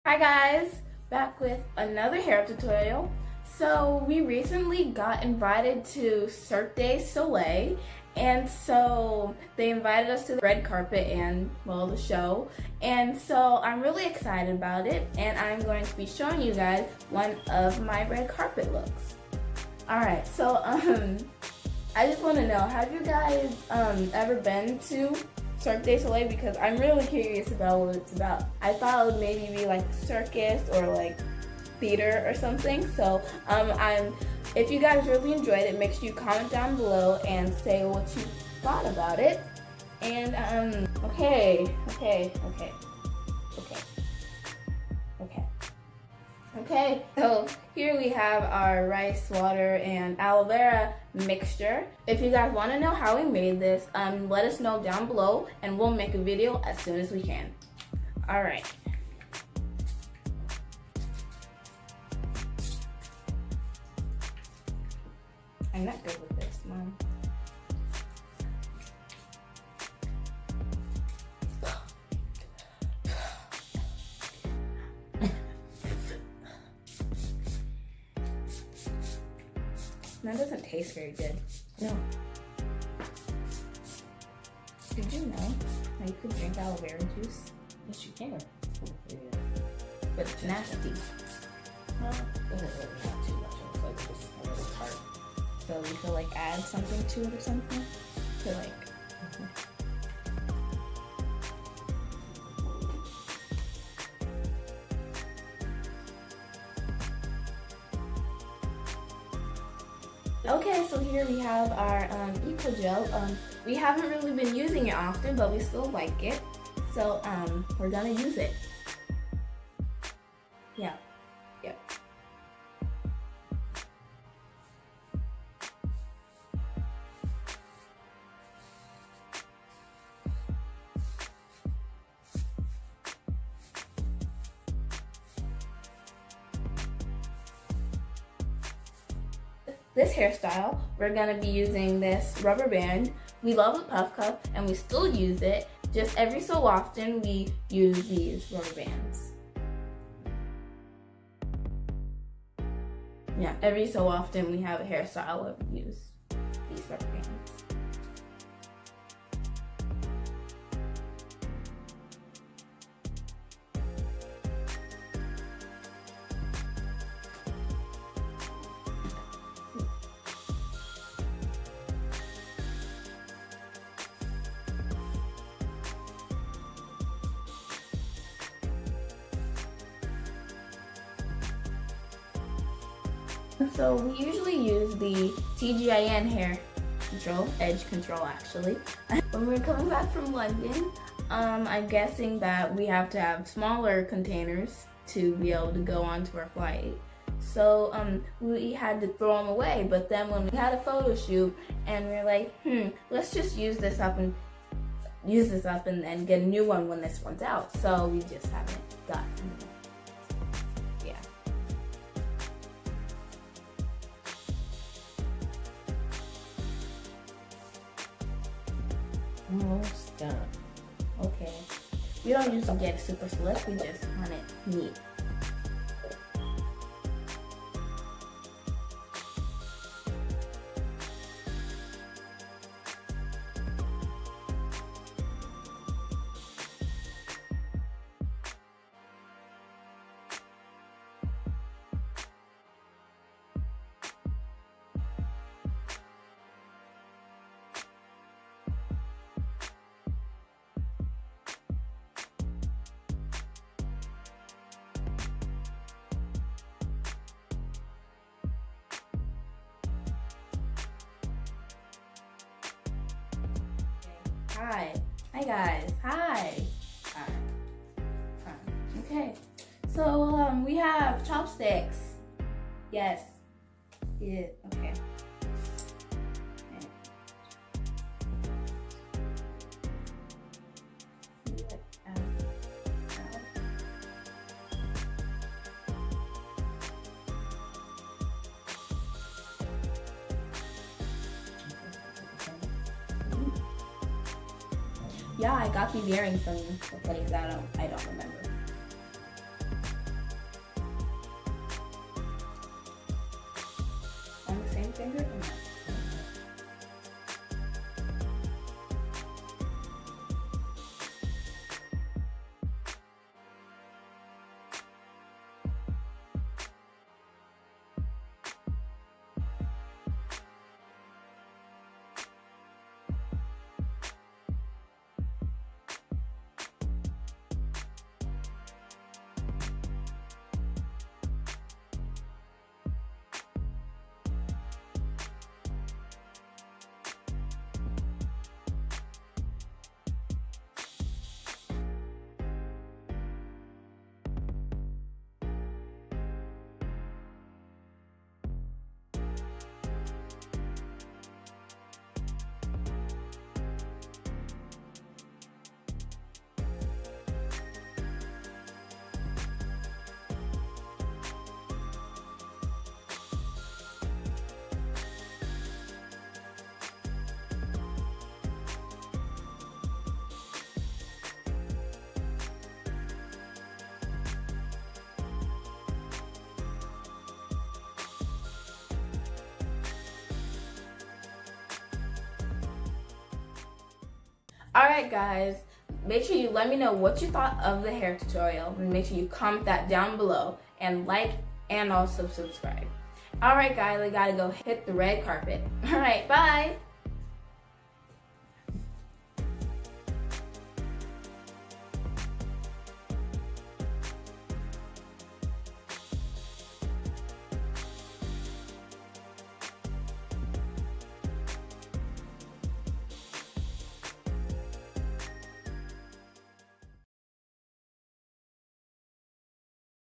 Hi guys, back with another hair tutorial. So we recently got invited to Cirque du Soleil, and so they invited us to the red carpet and, well, the show. And so I'm really excited about it, and I'm going to be showing you guys one of my red carpet looks. Alright, so I just want to know, have you guys ever been to Cirque du Soleil? Because I'm really curious about what it's about. I thought it would maybe be like circus or like theater or something. So if you guys really enjoyed it, make sure you comment down below and say what you thought about it. And Okay, so here we have our rice, water, and aloe vera mixture. If you guys want to know how we made this, let us know down below and we'll make a video as soon as we can. Alright. I'm not good with this, Mom. That doesn't taste very good. No. Did you know that you could drink aloe vera juice? Yes, you can. Yeah. But it's nasty. Well, it doesn't really have too much of a flavor, just a little tart. So we could like add something to it or something? To like... Okay, so here we have our Eco Gel. We haven't really been using it often, but we still like it. So we're gonna use it. Yeah. Yep. This hairstyle, we're gonna be using this rubber band. We love the puff cup and we still use it. Just every so often we use these rubber bands. Yeah, every so often we have a hairstyle where we use these rubber bands. So we usually use the TGIN hair control, edge control actually. When we're coming back from London, I'm guessing that we have to have smaller containers to be able to go onto our flight. So we had to throw them away, but then when we had a photo shoot and we were like, let's just use this up and then get a new one when this one's out. So we just haven't gotten it. Almost done. Okay. We don't usually get it super slick, we just want it neat. Hi. Hi guys. Hi. Hi. Okay. So we have chopsticks. Yes. Yeah. Okay. Yeah, I got these earrings from the place. I don't remember. finger? Alright guys, make sure you let me know what you thought of the hair tutorial, and make sure you comment that down below, and like and also subscribe. Alright guys, I gotta go hit the red carpet. Alright, bye!